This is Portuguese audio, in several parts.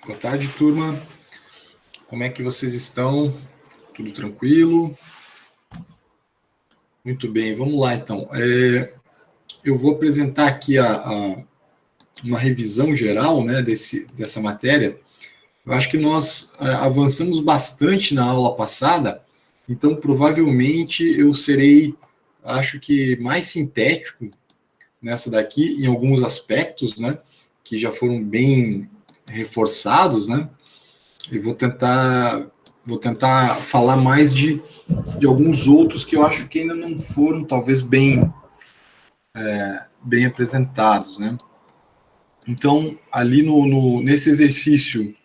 Boa tarde, turma. Como é que vocês estão? Tudo tranquilo? Muito bem, vamos lá então. Eu vou apresentar aqui uma revisão geral, né, dessa matéria. Eu acho que nós avançamos bastante na aula passada, então provavelmente eu serei, acho que, mais sintético nessa daqui, em alguns aspectos, né, que já foram bem reforçados, né, e vou tentar falar mais de alguns outros que eu acho que ainda não foram, talvez, bem apresentados, né? Então, ali nesse exercício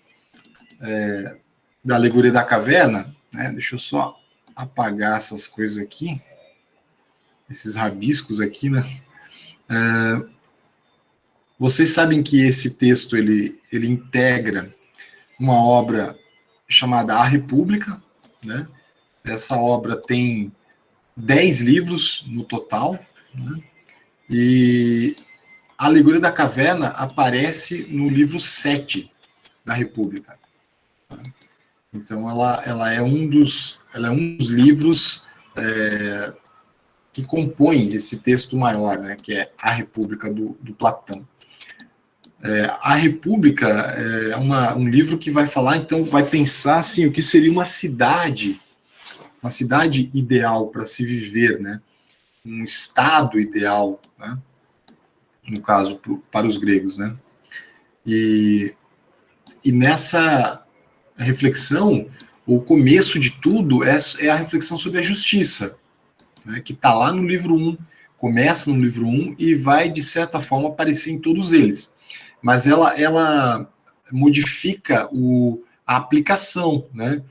da alegoria da caverna, né, deixa eu só apagar essas coisas aqui, esses rabiscos aqui, né? Vocês sabem que esse texto ele integra uma obra chamada A República, né? Essa obra tem 10 livros no total, né? E a alegoria da caverna aparece no livro 7 da República. Então, ela é um dos livros que compõem esse texto maior, né, que é A República do Platão. A República é um livro que vai falar, então, vai pensar assim, o que seria uma cidade ideal para se viver, né, um estado ideal, né, no caso, para os gregos, né? E nessa reflexão, o começo de tudo é a reflexão sobre a justiça, né, que está lá no livro 1, começa no livro 1 e vai, de certa forma, aparecer em todos eles. Mas ela modifica a aplicação, né?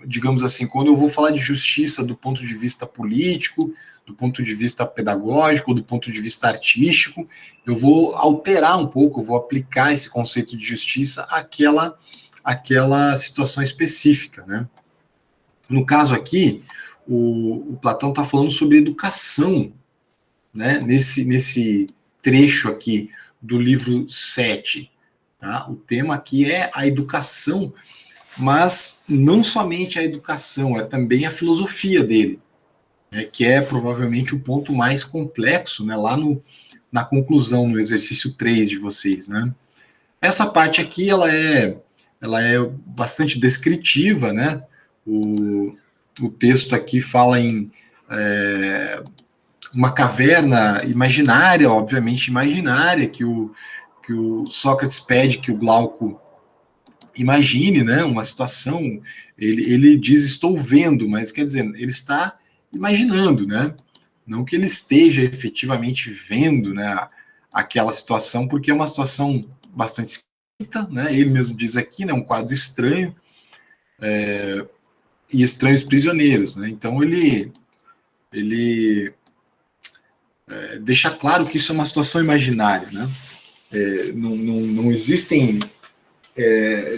Digamos assim, quando eu vou falar de justiça do ponto de vista político, do ponto de vista pedagógico, do ponto de vista artístico, eu vou alterar um pouco, eu vou aplicar esse conceito de justiça àquela situação específica, né? No caso aqui, o Platão está falando sobre educação, né? Nesse trecho aqui do livro 7. Tá? O tema aqui é a educação, mas não somente a educação, é também a filosofia dele, né, que é provavelmente o ponto mais complexo, né, lá na conclusão, no exercício 3 de vocês. Né? Essa parte aqui ela é bastante descritiva, né? O texto aqui fala em uma caverna imaginária, obviamente imaginária, que o Sócrates pede que o Glauco imagine, né, uma situação. Ele diz estou vendo, mas quer dizer, ele está imaginando, né? Não que ele esteja efetivamente vendo, né, aquela situação, porque é uma situação bastante esquisita, né? Ele mesmo diz aqui, né, um quadro estranho, e estranhos prisioneiros, né? Então ele deixa claro que isso é uma situação imaginária, né? Não existem,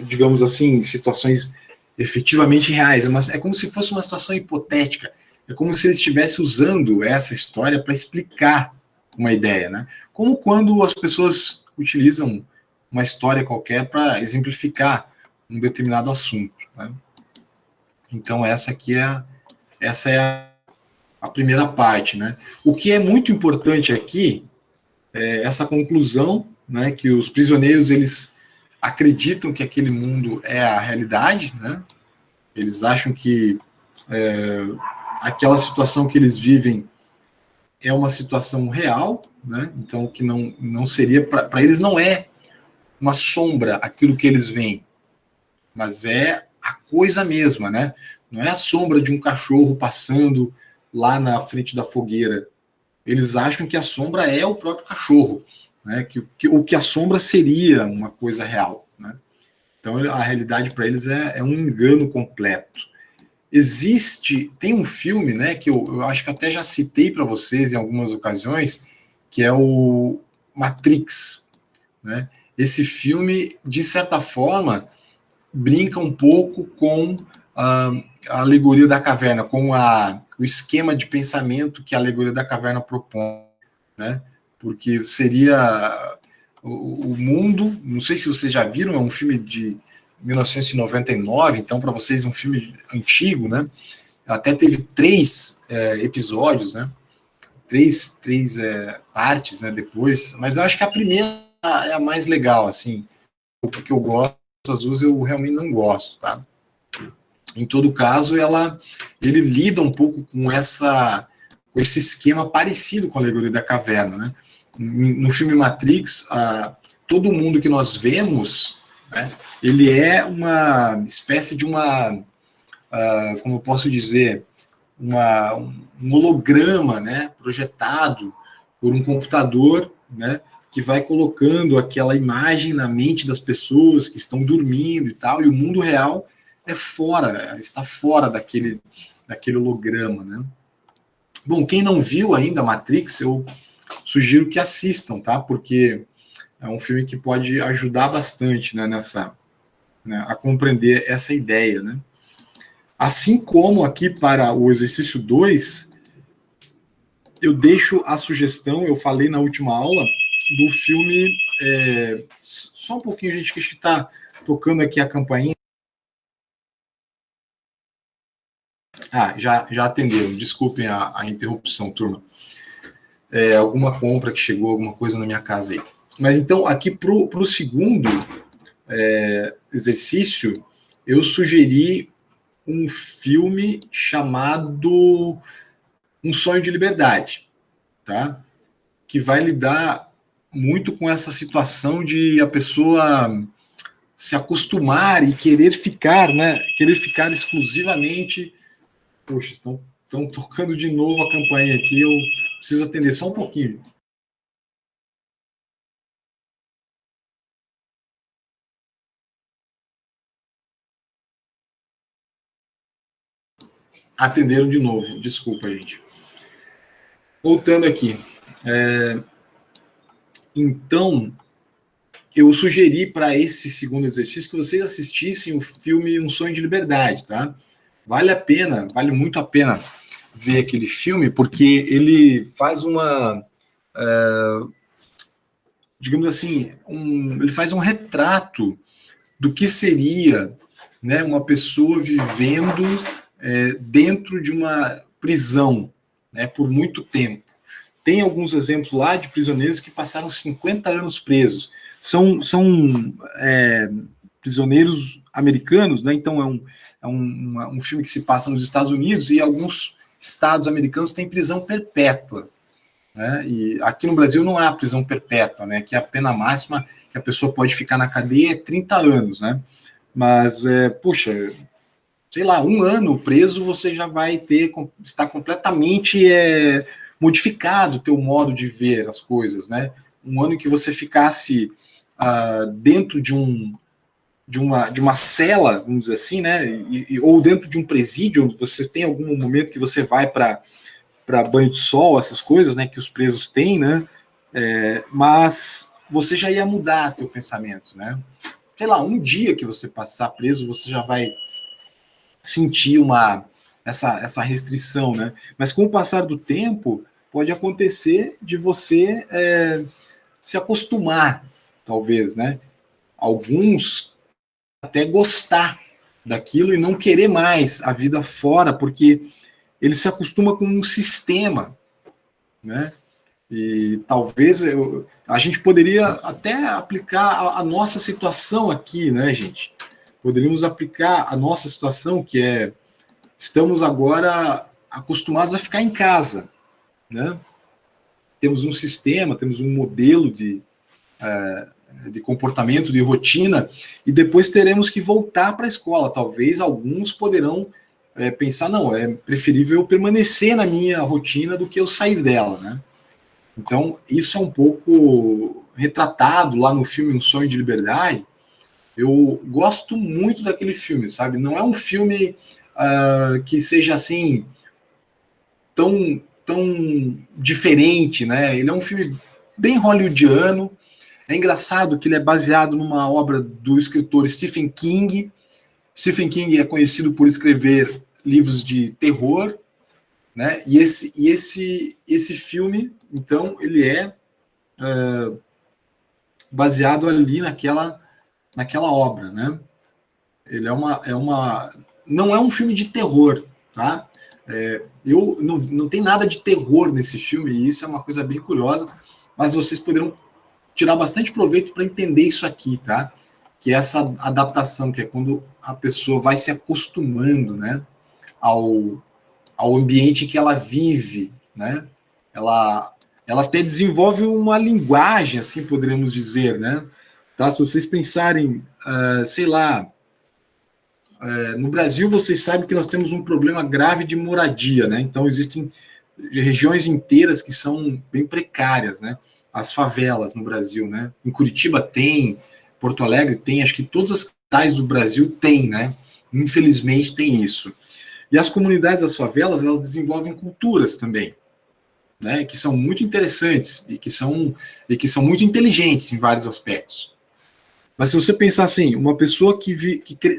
digamos assim, situações efetivamente reais, mas é como se fosse uma situação hipotética, é como se ele estivesse usando essa história para explicar uma ideia, né? Como quando as pessoas utilizam uma história qualquer para exemplificar um determinado assunto, né? Então essa é a primeira parte, né? O que é muito importante aqui é essa conclusão, né, que os prisioneiros eles acreditam que aquele mundo é a realidade, né? Eles acham que aquela situação que eles vivem é uma situação real, né? Então que não seria para eles, não é uma sombra aquilo que eles veem, mas é a coisa mesma, né? Não é a sombra de um cachorro passando lá na frente da fogueira. Eles acham que a sombra é o próprio cachorro, né? Que a sombra seria uma coisa real, né? Então a realidade para eles é um engano completo. Tem um filme, né, que eu acho que até já citei para vocês em algumas ocasiões, que é o Matrix, né? Esse filme, de certa forma, brinca um pouco com a alegoria da caverna, com o esquema de pensamento que a alegoria da caverna propõe, né? Porque seria o mundo, não sei se vocês já viram, é um filme de 1999, então para vocês é um filme antigo, né? Até teve 3 episódios, né? Três partes, né? Depois, mas eu acho que a primeira é a mais legal, assim, porque eu gosto, as duas eu realmente não gosto, tá? Em todo caso, ele lida um pouco com esse esquema parecido com a alegoria da caverna, né? No filme Matrix, todo mundo que nós vemos, né, ele é uma espécie de como eu posso dizer, um holograma, né, projetado por um computador, né, que vai colocando aquela imagem na mente das pessoas que estão dormindo e tal, e o mundo real está fora daquele holograma, né? Bom, quem não viu ainda Matrix, eu sugiro que assistam, tá? Porque é um filme que pode ajudar bastante, né, a compreender essa ideia, né? Assim como aqui para o exercício 2, eu deixo a sugestão, eu falei na última aula, do filme. Só um pouquinho, gente, que a gente está tocando aqui a campainha. Já atenderam, desculpem a interrupção, turma. Alguma compra que chegou, alguma coisa na minha casa aí. Mas então, aqui para o segundo exercício, eu sugeri um filme chamado Um Sonho de Liberdade, tá? Que vai lidar muito com essa situação de a pessoa se acostumar e querer ficar, né? Querer ficar exclusivamente. Poxa, estão tocando de novo a campainha aqui, eu preciso atender só um pouquinho. Atenderam de novo, desculpa, gente. Voltando aqui. Então, eu sugeri para esse segundo exercício que vocês assistissem o filme Um Sonho de Liberdade, tá? Vale a pena, vale muito a pena ver aquele filme, porque ele faz digamos assim, ele faz um retrato do que seria, né, uma pessoa vivendo dentro de uma prisão, né, por muito tempo. Tem alguns exemplos lá de prisioneiros que passaram 50 anos presos. São prisioneiros americanos, né? Então um filme que se passa nos Estados Unidos e alguns estados americanos têm prisão perpétua. Né? E aqui no Brasil não há prisão perpétua, né? Que a pena máxima que a pessoa pode ficar na cadeia é 30 anos, né? Mas, puxa, sei lá, 1 ano preso, você já vai está completamente modificado o teu modo de ver as coisas, né? 1 ano que você ficasse dentro de uma cela, vamos dizer assim, né? Ou dentro de um presídio, onde você tem algum momento que você vai para banho de sol, essas coisas, né? Que os presos têm, né? Mas você já ia mudar teu pensamento, né? Sei lá, um dia que você passar preso, você já vai sentir essa restrição, né? Mas com o passar do tempo, pode acontecer de você se acostumar, talvez, né? Alguns até gostar daquilo e não querer mais a vida fora, porque ele se acostuma com um sistema, né? E talvez a gente poderia até aplicar a nossa situação aqui, né, gente? Poderíamos aplicar a nossa situação, que estamos agora acostumados a ficar em casa, né? Temos um sistema, temos um modelo de comportamento, de rotina, e depois teremos que voltar para a escola. Talvez alguns poderão pensar, não, é preferível eu permanecer na minha rotina do que eu sair dela, né? Então, isso é um pouco retratado lá no filme Um Sonho de Liberdade. Eu gosto muito daquele filme, sabe? Não é um filme que seja assim tão diferente, né? Ele é um filme bem hollywoodiano. É engraçado que ele é baseado numa obra do escritor Stephen King. Stephen King é conhecido por escrever livros de terror, né? E esse filme, então, ele baseado ali naquela obra, né? Ele não é um filme de terror, tá? Eu não tem nada de terror nesse filme, e isso é uma coisa bem curiosa, mas vocês poderão tirar bastante proveito para entender isso aqui, tá? Que é essa adaptação, que é quando a pessoa vai se acostumando, né, ao ambiente que ela vive, né? Ela até desenvolve uma linguagem, assim poderíamos dizer, né? Tá? Se vocês pensarem, sei lá, no Brasil vocês sabem que nós temos um problema grave de moradia, né? Então existem regiões inteiras que são bem precárias, né? As favelas no Brasil, né? Em Curitiba tem, Porto Alegre tem, acho que todas as capitais do Brasil tem, né? Infelizmente tem isso. E as comunidades das favelas, elas desenvolvem culturas também, né? Que são muito interessantes e que são muito inteligentes em vários aspectos. Mas se você pensar assim, uma pessoa que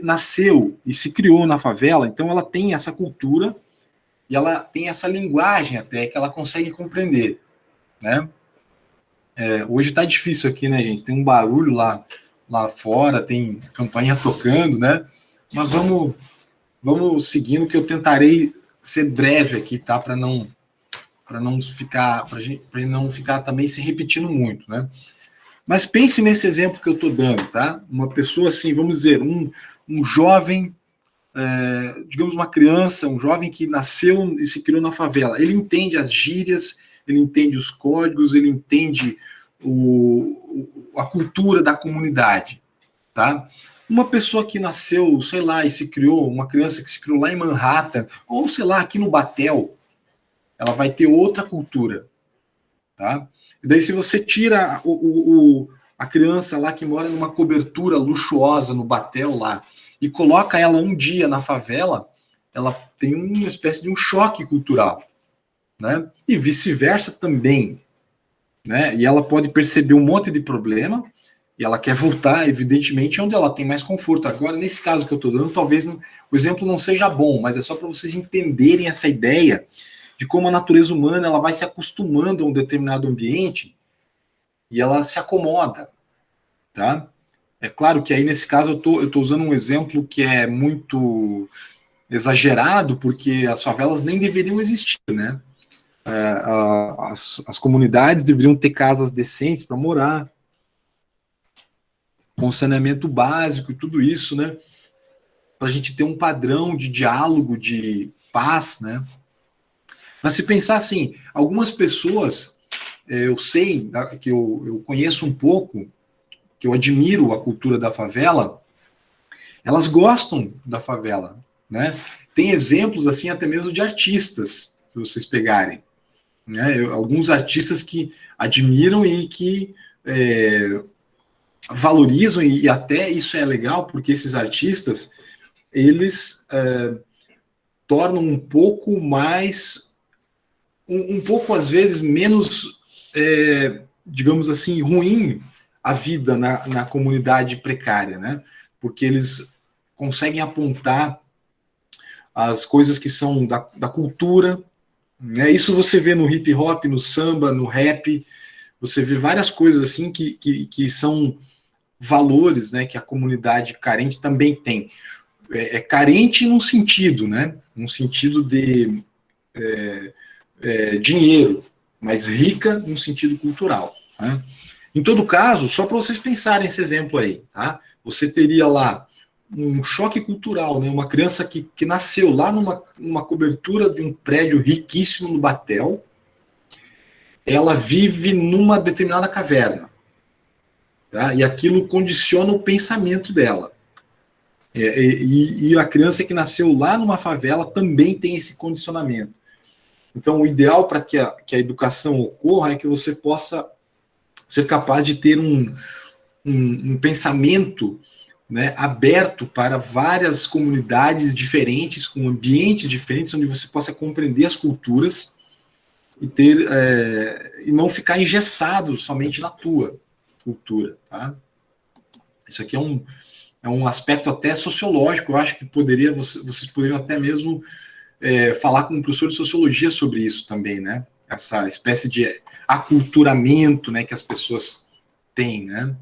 nasceu e se criou na favela, então ela tem essa cultura e ela tem essa linguagem até que ela consegue compreender, né? Hoje tá difícil aqui, né, gente? Tem um barulho lá fora, tem campainha tocando, né? Mas vamos seguindo que eu tentarei ser breve aqui, tá? Para não ficar também se repetindo muito, né? Mas pense nesse exemplo que eu estou dando, tá? Uma pessoa assim, vamos dizer, um jovem, digamos uma criança, um jovem que nasceu e se criou na favela. Ele entende as gírias, ele entende os códigos, ele entende a cultura da comunidade, tá? Uma pessoa que nasceu, sei lá, e se criou, uma criança que se criou lá em Manhattan, ou sei lá, aqui no Batel, ela vai ter outra cultura, tá? E daí se você tira a criança lá que mora numa cobertura luxuosa no Batel lá e coloca ela um dia na favela, ela tem uma espécie de um choque cultural, né? E vice-versa também, né? E ela pode perceber um monte de problema e ela quer voltar, evidentemente, onde ela tem mais conforto. Agora, nesse caso que eu estou dando, talvez o exemplo não seja bom, mas é só para vocês entenderem essa ideia de como a natureza humana ela vai se acostumando a um determinado ambiente e ela se acomoda, tá? É claro que aí, nesse caso, eu tô usando um exemplo que é muito exagerado, porque as favelas nem deveriam existir, né? As comunidades deveriam ter casas decentes para morar, com saneamento básico e tudo isso, né? Para a gente ter um padrão de diálogo, de paz, né? Mas se pensar assim, algumas pessoas, eu sei, que eu conheço um pouco, que eu admiro a cultura da favela, elas gostam da favela, né? Tem exemplos, assim, até mesmo de artistas, se vocês pegarem, né? Alguns artistas que admiram e que valorizam, e até isso é legal, porque esses artistas, eles tornam um pouco mais, um pouco, às vezes, menos, digamos assim, ruim a vida na comunidade precária, né? Porque eles conseguem apontar as coisas que são da cultura, né? Isso você vê no hip hop, no samba, no rap, você vê várias coisas assim que são valores, né, que a comunidade carente também tem. Carente num sentido, né? Num sentido de dinheiro, mas rica no sentido cultural, né? Em todo caso, só para vocês pensarem esse exemplo aí, tá? Você teria lá um choque cultural, né? Uma criança que nasceu lá numa cobertura de um prédio riquíssimo no Batel, ela vive numa determinada caverna, tá? E aquilo condiciona o pensamento dela. E a criança que nasceu lá numa favela também tem esse condicionamento. Então, o ideal para que a educação ocorra é que você possa ser capaz de ter um pensamento, né, aberto para várias comunidades diferentes, com ambientes diferentes, onde você possa compreender as culturas e e não ficar engessado somente na tua cultura, tá? Isso aqui é um aspecto até sociológico. Eu acho que vocês poderiam até mesmo falar com um professor de sociologia sobre isso também, né? Essa espécie de aculturamento, né, que as pessoas tem, né?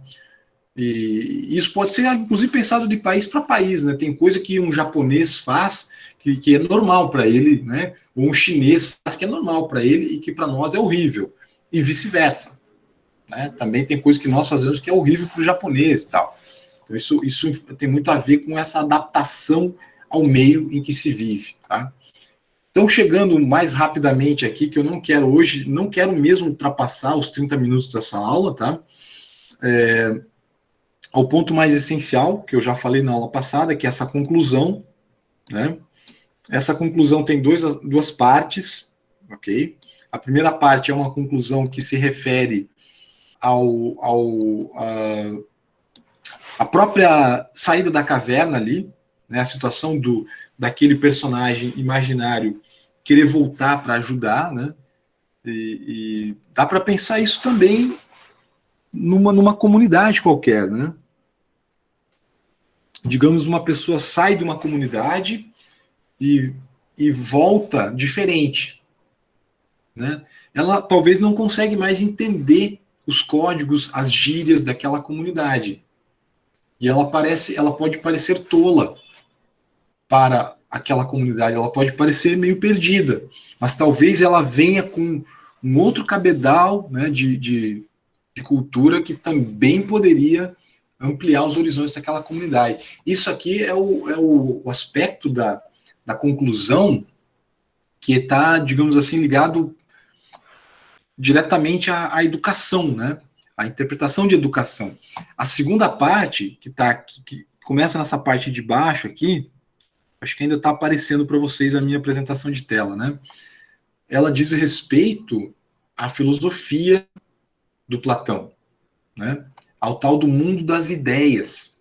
E isso pode ser, inclusive, pensado de país para país, né? Tem coisa que um japonês faz que é normal para ele, né? Ou um chinês faz que é normal para ele e que para nós é horrível. E vice-versa, né? Também tem coisa que nós fazemos que é horrível para o japonês e tal. Então isso tem muito a ver com essa adaptação ao meio em que se vive, tá? Então, chegando mais rapidamente aqui, que eu não quero hoje, não quero mesmo ultrapassar os 30 minutos dessa aula, tá? Ao ponto mais essencial, que eu já falei na aula passada, que é essa conclusão, né? Essa conclusão tem duas partes, ok? A primeira parte é uma conclusão que se refere a própria saída da caverna ali, né? A situação daquele personagem imaginário querer voltar para ajudar, né? E dá para pensar isso também numa comunidade qualquer, né? Digamos, uma pessoa sai de uma comunidade e volta diferente, né? Ela talvez não consegue mais entender os códigos, as gírias daquela comunidade. E ela pode parecer tola para aquela comunidade, ela pode parecer meio perdida, mas talvez ela venha com um outro cabedal, né, de cultura que também poderia ampliar os horizontes daquela comunidade. Isso aqui é o aspecto da conclusão que está, digamos assim, ligado diretamente à educação, né? A interpretação de educação. A segunda parte, que começa nessa parte de baixo aqui, acho que ainda está aparecendo para vocês a minha apresentação de tela, né? Ela diz respeito à filosofia do Platão, né? Ao tal do mundo das ideias.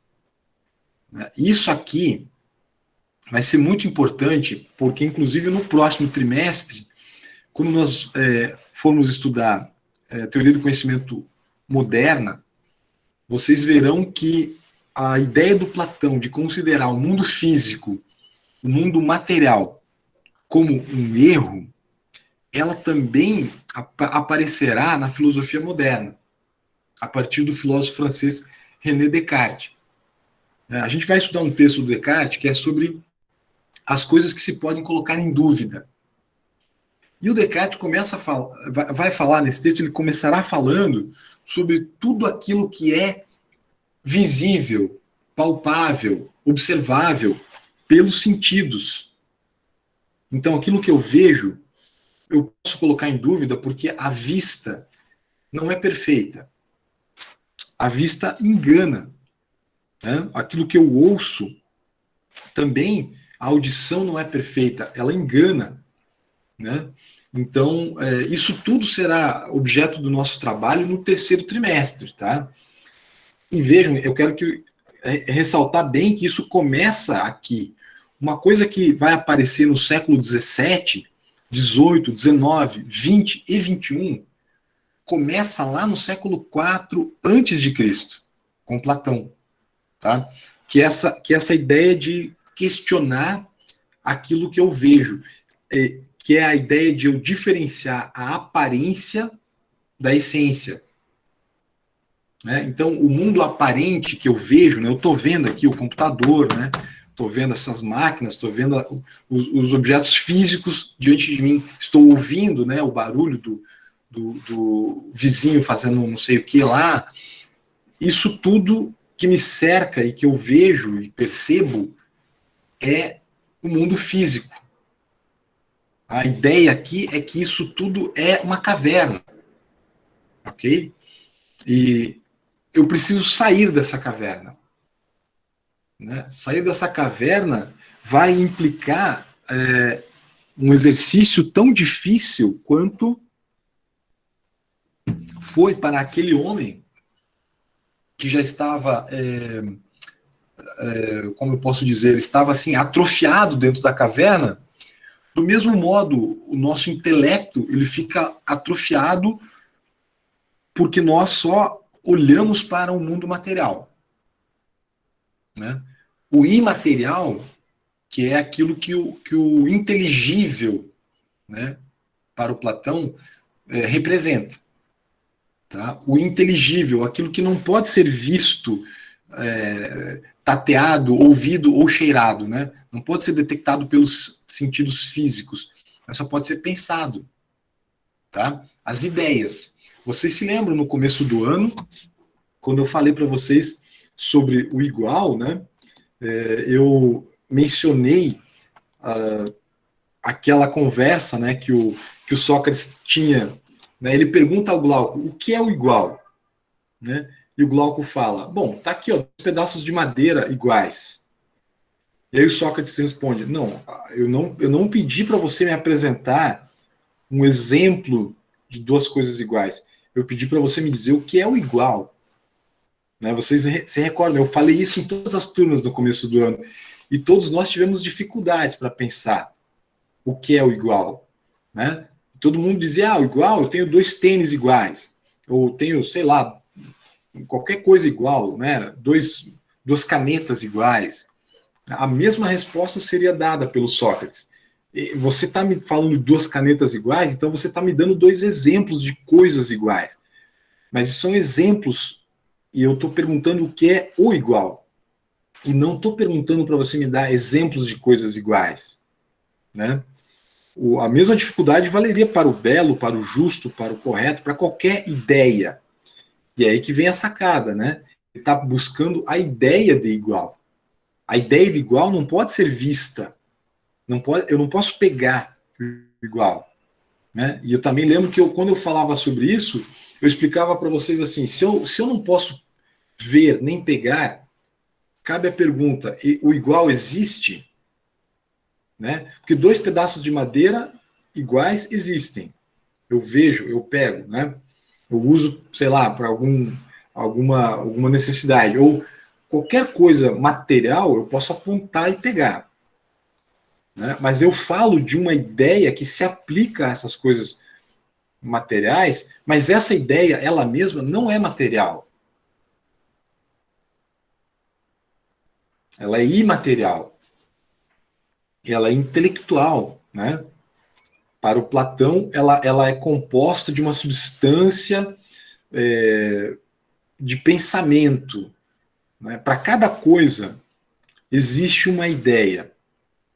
Isso aqui vai ser muito importante, porque, inclusive, no próximo trimestre, quando nós formos estudar teoria do conhecimento moderna, vocês verão que a ideia do Platão de considerar o mundo físico, o mundo material, como um erro, ela também aparecerá na filosofia moderna, a partir do filósofo francês René Descartes. A gente vai estudar um texto do Descartes que é sobre as coisas que se podem colocar em dúvida. E o Descartes vai falar nesse texto, ele começará falando sobre tudo aquilo que é visível, palpável, observável pelos sentidos. Então, aquilo que eu vejo, eu posso colocar em dúvida porque a vista não é perfeita. A vista engana, né? Aquilo que eu ouço, também a audição não é perfeita, ela engana, né? Então, isso tudo será objeto do nosso trabalho no terceiro trimestre, tá? E vejam, eu quero ressaltar bem que isso começa aqui. Uma coisa que vai aparecer no século XVII, XVIII, XIX, XX e XXI, começa lá no século IV antes de Cristo, com Platão, tá? Que essa ideia de questionar aquilo que eu vejo, que é a ideia de eu diferenciar a aparência da essência. Né? Então, o mundo aparente que eu vejo, né, eu estou vendo aqui o computador, né, estou vendo essas máquinas, estou vendo os objetos físicos diante de mim, estou ouvindo, né, o barulho do vizinho fazendo não sei o que lá. Isso tudo que me cerca e que eu vejo e percebo é o mundo físico. A ideia aqui é que isso tudo é uma caverna, ok? E eu preciso sair dessa caverna. Né? Sair dessa caverna vai implicar um exercício tão difícil quanto foi para aquele homem que já estava, como eu posso dizer, estava assim atrofiado dentro da caverna. Do mesmo modo, o nosso intelecto ele fica atrofiado porque nós só olhamos para o mundo material. Né? O imaterial, que é aquilo que o inteligível, né, para o Platão, representa. tá? O inteligível, aquilo que não pode ser visto, tateado, ouvido ou cheirado, né? Não pode ser detectado pelos sentidos físicos, mas só pode ser pensado, tá? As ideias. Vocês se lembram no começo do ano, quando eu falei para vocês sobre o igual, né? Eu mencionei aquela conversa, né, que o Sócrates tinha, né? Ele pergunta ao Glauco o que é o igual, né? E o Glauco fala: bom, tá aqui, ó, dois pedaços de madeira iguais. E aí o Sócrates responde: não, eu não pedi para você me apresentar um exemplo de duas coisas iguais. Eu pedi para você me dizer o que é o igual. Né? Vocês se recordam, eu falei isso em todas as turmas no começo do ano. E todos nós tivemos dificuldades para pensar o que é o igual. Né? Todo mundo dizia: o igual, eu tenho dois tênis iguais. Ou tenho, sei lá, qualquer coisa igual, né? Duas canetas iguais. A mesma resposta seria dada pelo Sócrates. Você está me falando de duas canetas iguais, então você está me dando dois exemplos de coisas iguais. Mas são exemplos, e eu estou perguntando o que é o igual. E não estou perguntando para você me dar exemplos de coisas iguais. Né? A mesma dificuldade valeria para o belo, para o justo, para o correto, para qualquer ideia. E é aí que vem a sacada, né? Ele está buscando a ideia de igual. A ideia de igual não pode ser vista. Eu não posso pegar igual. Né? E eu também lembro que quando eu falava sobre isso, eu explicava para vocês assim: se eu não posso ver nem pegar, cabe a pergunta: o igual existe? Né? Porque dois pedaços de madeira iguais existem. Eu vejo, eu pego, né? Eu uso, sei lá, para alguma necessidade. Ou qualquer coisa material eu posso apontar e pegar. Né? Mas eu falo de uma ideia que se aplica a essas coisas materiais, mas essa ideia, ela mesma, não é material. Ela é imaterial. Ela é intelectual. Né? Para o Platão, ela é composta de uma substância de pensamento. Né? Para cada coisa existe uma ideia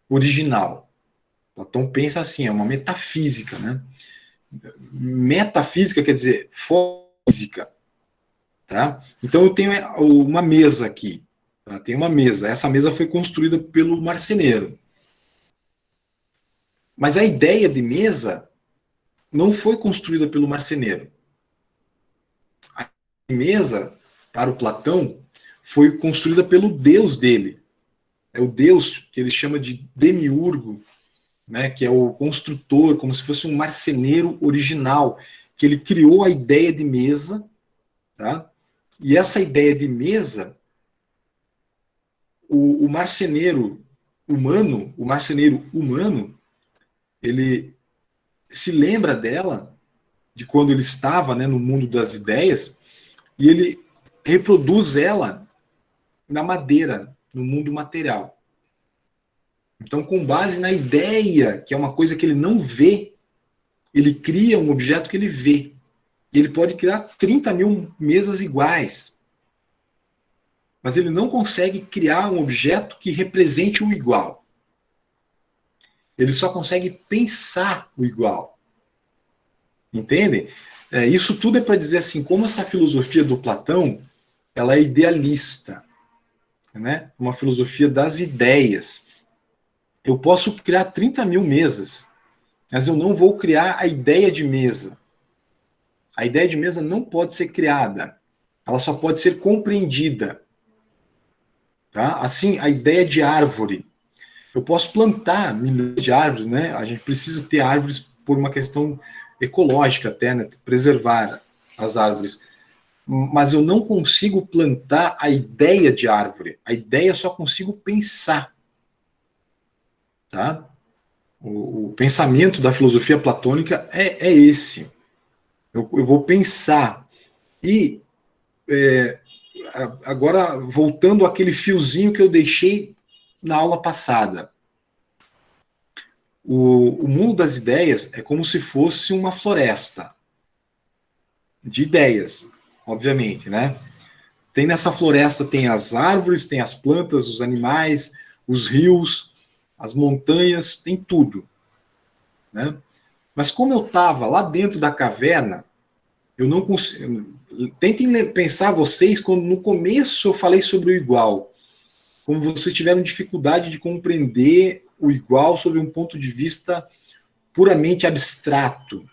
original. Platão pensa assim, é uma metafísica. Né? Metafísica quer dizer física. Tá? Então eu tenho uma mesa aqui. Tá? Tem uma mesa. Essa mesa foi construída pelo marceneiro. Mas a ideia de mesa não foi construída pelo marceneiro. A mesa, para o Platão, foi construída pelo Deus dele. É o Deus que ele chama de demiurgo, né, que é o construtor, como se fosse um marceneiro original, que ele criou a ideia de mesa, tá? E essa ideia de mesa, o marceneiro humano, ele se lembra dela, de quando ele estava, né, no mundo das ideias, e ele reproduz ela na madeira, no mundo material. Então, com base na ideia, que é uma coisa que ele não vê, ele cria um objeto que ele vê. E ele pode criar 30 mil mesas iguais. Mas ele não consegue criar um objeto que represente o igual. Ele só consegue pensar o igual. Entendem? Isso tudo é para dizer assim, como essa filosofia do Platão, ela é idealista, né? Uma filosofia das ideias. Eu posso criar 30 mil mesas, mas eu não vou criar a ideia de mesa. A ideia de mesa não pode ser criada. Ela só pode ser compreendida. Tá? Assim, a ideia de árvore. Eu posso plantar milhões de árvores, né? A gente precisa ter árvores por uma questão ecológica até, né? Preservar as árvores. Mas eu não consigo plantar a ideia de árvore. A ideia eu só consigo pensar. Tá? O pensamento da filosofia platônica é esse. Eu vou pensar. E agora, voltando àquele fiozinho que eu deixei na aula passada. O mundo das ideias é como se fosse uma floresta. de ideias, obviamente, né? Tem nessa floresta, tem as árvores, tem as plantas, os animais, os rios, as montanhas, tem tudo, né? Mas como eu estava lá dentro da caverna, eu não consigo. Tentem pensar vocês quando no começo eu falei sobre o igual, como vocês tiveram dificuldade de compreender o igual sob um ponto de vista puramente abstrato.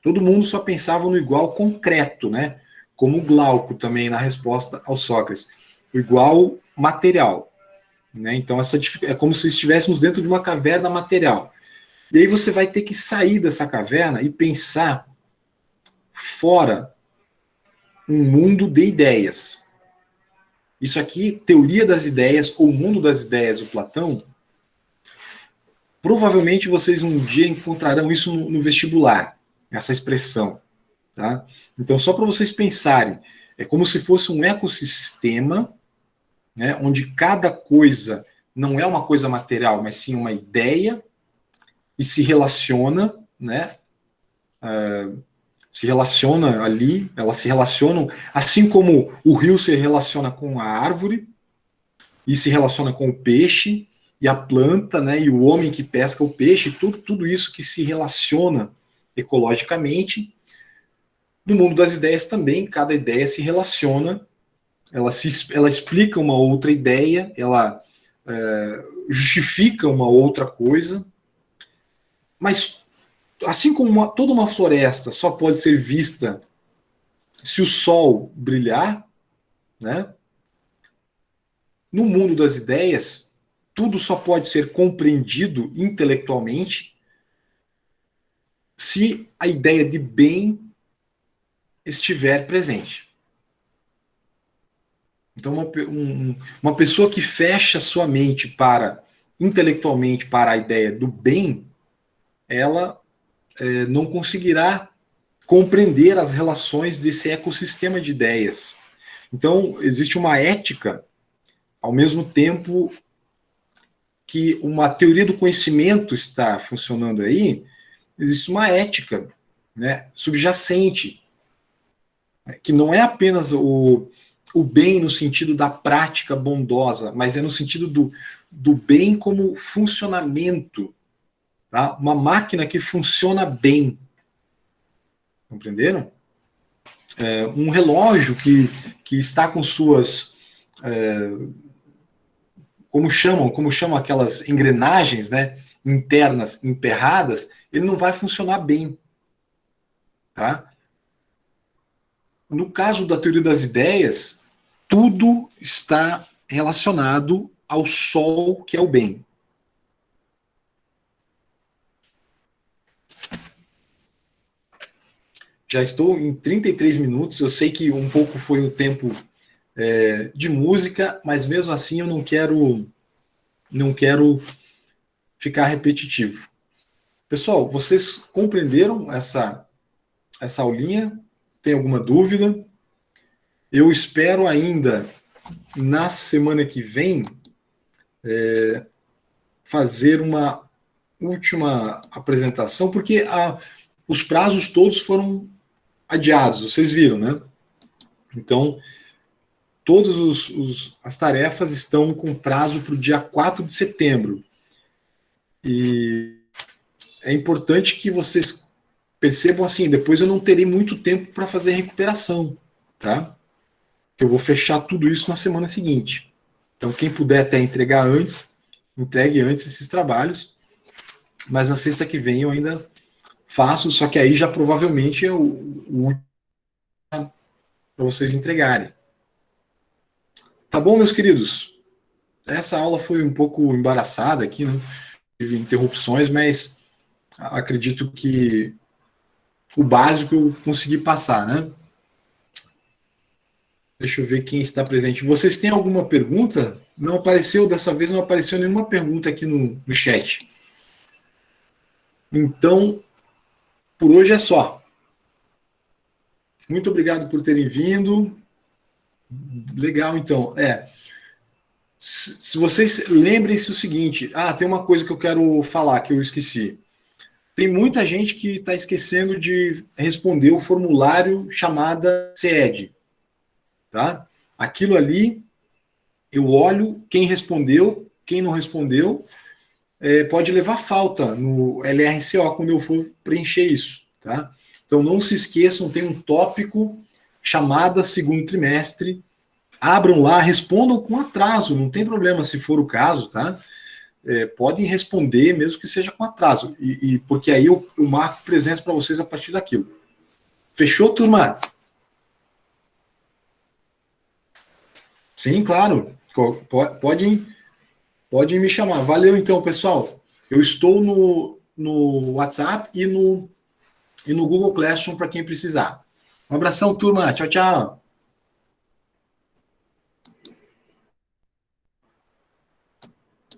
Todo mundo só pensava no igual concreto, né? Como o Glauco também na resposta ao Sócrates. O igual material. Né? Então, é como se estivéssemos dentro de uma caverna material. E aí você vai ter que sair dessa caverna e pensar fora um mundo de ideias. Isso aqui, teoria das ideias, ou mundo das ideias do Platão, provavelmente vocês um dia encontrarão isso no vestibular, essa expressão. Tá? Então, só para vocês pensarem, é como se fosse um ecossistema, né, onde cada coisa não é uma coisa material, mas sim uma ideia, e se relaciona, né, se relaciona ali, elas se relacionam, assim como o rio se relaciona com a árvore, e se relaciona com o peixe, e a planta, né, e o homem que pesca o peixe, tudo isso que se relaciona ecologicamente. No mundo das ideias também, cada ideia se relaciona, ela explica uma outra ideia, ela justifica uma outra coisa, mas assim como toda uma floresta só pode ser vista se o sol brilhar, né? No mundo das ideias, tudo só pode ser compreendido intelectualmente se a ideia de bem estiver presente. Então, uma pessoa que fecha sua mente para intelectualmente para a ideia do bem, ela não conseguirá compreender as relações desse ecossistema de ideias. Então, existe uma ética, ao mesmo tempo que uma teoria do conhecimento está funcionando aí, existe uma ética, né, subjacente, que não é apenas o bem no sentido da prática bondosa, mas é no sentido do bem como funcionamento. Tá? Uma máquina que funciona bem. Compreenderam? Um relógio que está com suas. Como chamam aquelas engrenagens, né, internas emperradas, ele não vai funcionar bem. Tá? No caso da teoria das ideias, tudo está relacionado ao sol, que é o bem. Já estou em 33 minutos, eu sei que um pouco foi o tempo de música, mas mesmo assim eu não quero ficar repetitivo. Pessoal, vocês compreenderam essa aulinha? Tem alguma dúvida? Eu espero ainda, na semana que vem, fazer uma última apresentação, porque os prazos todos foram adiados, vocês viram, né? Então, todas as tarefas estão com prazo para o dia 4 de setembro. E é importante que vocês percebam assim, depois eu não terei muito tempo para fazer recuperação, tá? Eu vou fechar tudo isso na semana seguinte. Então, quem puder até entregar antes, entregue antes esses trabalhos, mas na sexta que vem eu ainda faço, só que aí já provavelmente é o último para vocês entregarem. Tá bom, meus queridos? Essa aula foi um pouco embaraçada aqui, né? Tive interrupções, mas acredito que o básico eu consegui passar, né? Deixa eu ver quem está presente. Vocês têm alguma pergunta? Não apareceu, dessa vez não apareceu nenhuma pergunta aqui no chat. Então, por hoje é só. Muito obrigado por terem vindo. Legal, então. Se vocês lembrem-se o seguinte, tem uma coisa que eu quero falar que eu esqueci. Tem muita gente que está esquecendo de responder o formulário chamada CED, tá? Aquilo ali, eu olho quem respondeu, quem não respondeu, pode levar falta no LRCO quando eu for preencher isso, tá? Então não se esqueçam, tem um tópico chamada segundo trimestre, abram lá, respondam com atraso, não tem problema se for o caso, tá? Podem responder mesmo que seja com atraso, porque aí eu marco presença para vocês a partir daquilo. Fechou, turma? Sim, claro. Podem me chamar. Valeu então, pessoal. Eu estou no WhatsApp e no Google Classroom para quem precisar. Um abração, turma. Tchau, tchau.